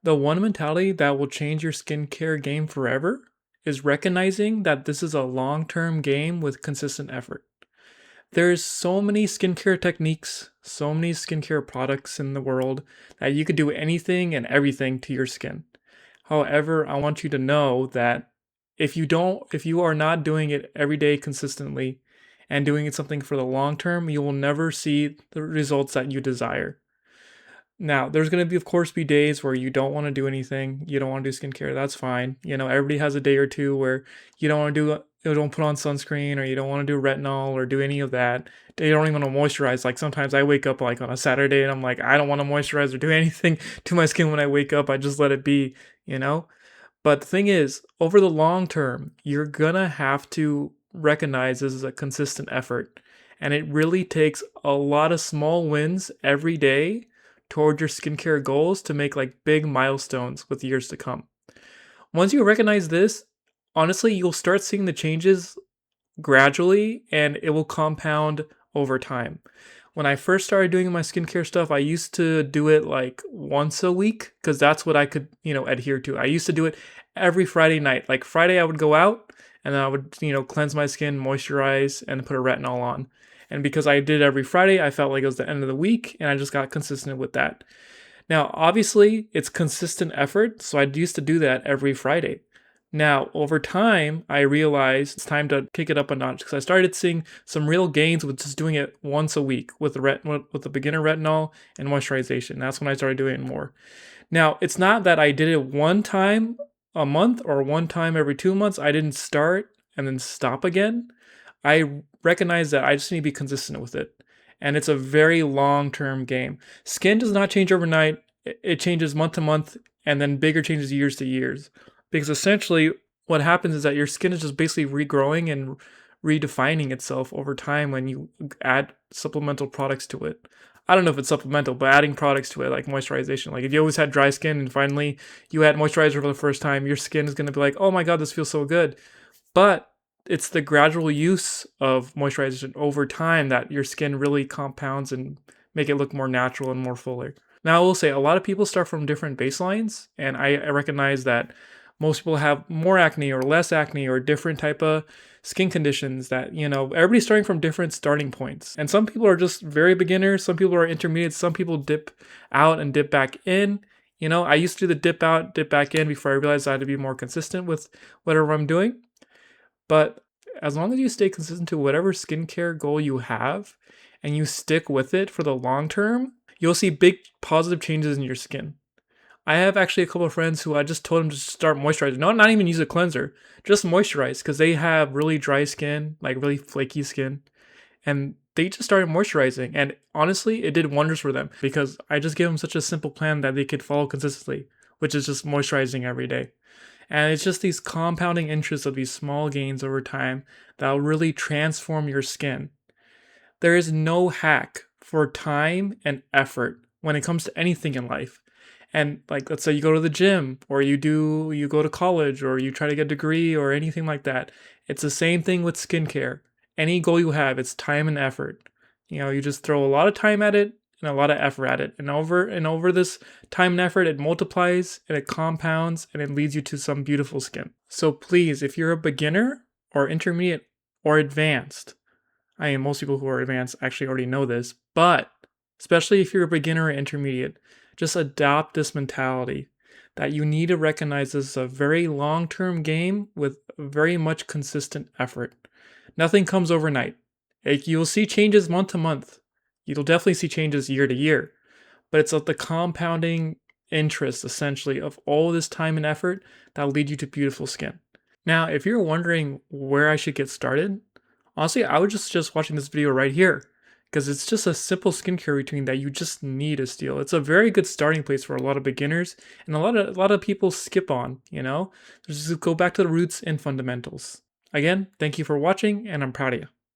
The one mentality that will change your skincare game forever is recognizing that this is a long term game with consistent effort. There's so many skincare techniques, so many skincare products in the world that you could do anything and everything to your skin. However, I want you to know that if you are not doing it every day consistently and doing it something for the long term, you will never see the results that you desire. Now, there's gonna be, of course, be days where you don't wanna do anything, you don't wanna do skincare, that's fine. You know, everybody has a day or two where you don't wanna you don't put on sunscreen or you don't wanna do retinol or do any of that. You don't even wanna moisturize. Like sometimes I wake up like on a Saturday and I'm like, I don't wanna moisturize or do anything to my skin when I wake up. I just let it be, you know? But the thing is, over the long term, you're gonna have to recognize this is a consistent effort. And it really takes a lot of small wins every day toward your skincare goals to make like big milestones with years to come. Once you recognize this, honestly, you'll start seeing the changes gradually and it will compound over time. When I first started doing my skincare stuff, I used to do it like once a week because that's what I could, adhere to. I used to do it every Friday night. Like Friday, I would go out and then I would, cleanse my skin, moisturize, and put a retinol on. And because I did it every Friday, I felt like it was the end of the week and I just got consistent with that. Now, obviously, it's consistent effort, so I used to do that every Friday. Now, over time, I realized it's time to kick it up a notch because I started seeing some real gains with just doing it once a week with the beginner retinol and moisturization. That's when I started doing it more. Now, it's not that I did it one time a month or one time every 2 months. I didn't start and then stop again. I recognize that I just need to be consistent with it. And it's a very long term game. Skin does not change overnight, it changes month to month, and then bigger changes years to years. Because essentially, what happens is that your skin is just basically regrowing and redefining itself over time when you add supplemental products to it. I don't know if it's supplemental, but adding products to it, like moisturization. Like if you always had dry skin and finally you add moisturizer for the first time, your skin is going to be like, oh my God, this feels so good. But it's the gradual use of moisturization over time that your skin really compounds and make it look more natural and more fuller. Now, I will say a lot of people start from different baselines, and I recognize that most people have more acne or less acne or different type of skin conditions that, everybody's starting from different starting points. And some people are just very beginners, some people are intermediate, some people dip out and dip back in. I used to do the dip out, dip back in before I realized I had to be more consistent with whatever I'm doing. But as long as you stay consistent to whatever skincare goal you have and you stick with it for the long term, you'll see big positive changes in your skin. I have actually a couple of friends who I just told them to start moisturizing. No, not even use a cleanser, just moisturize because they have really dry skin, like really flaky skin. And they just started moisturizing. And honestly, it did wonders for them because I just gave them such a simple plan that they could follow consistently, which is just moisturizing every day. And it's just these compounding interests of these small gains over time that will really transform your skin. There is no hack for time and effort when it comes to anything in life. And like let's say you go to the gym or you go to college or you try to get a degree or anything like that. It's the same thing with skincare. Any goal you have, it's time and effort. You just throw a lot of time at it and a lot of effort at it. And over this time and effort, it multiplies and it compounds and it leads you to some beautiful skin. So please, if you're a beginner or intermediate or advanced, I mean, most people who are advanced actually already know this, but especially if you're a beginner or intermediate, just adopt this mentality that you need to recognize this is a very long-term game with very much consistent effort. Nothing comes overnight. You'll see changes month to month. You'll definitely see changes year to year, but it's like the compounding interest essentially of all this time and effort that'll lead you to beautiful skin. Now, if you're wondering where I should get started, honestly, I would just watching this video right here because it's just a simple skincare routine that you just need to steal. It's a very good starting place for a lot of beginners and a lot of people skip on, Just go back to the roots and fundamentals. Again, thank you for watching and I'm proud of you.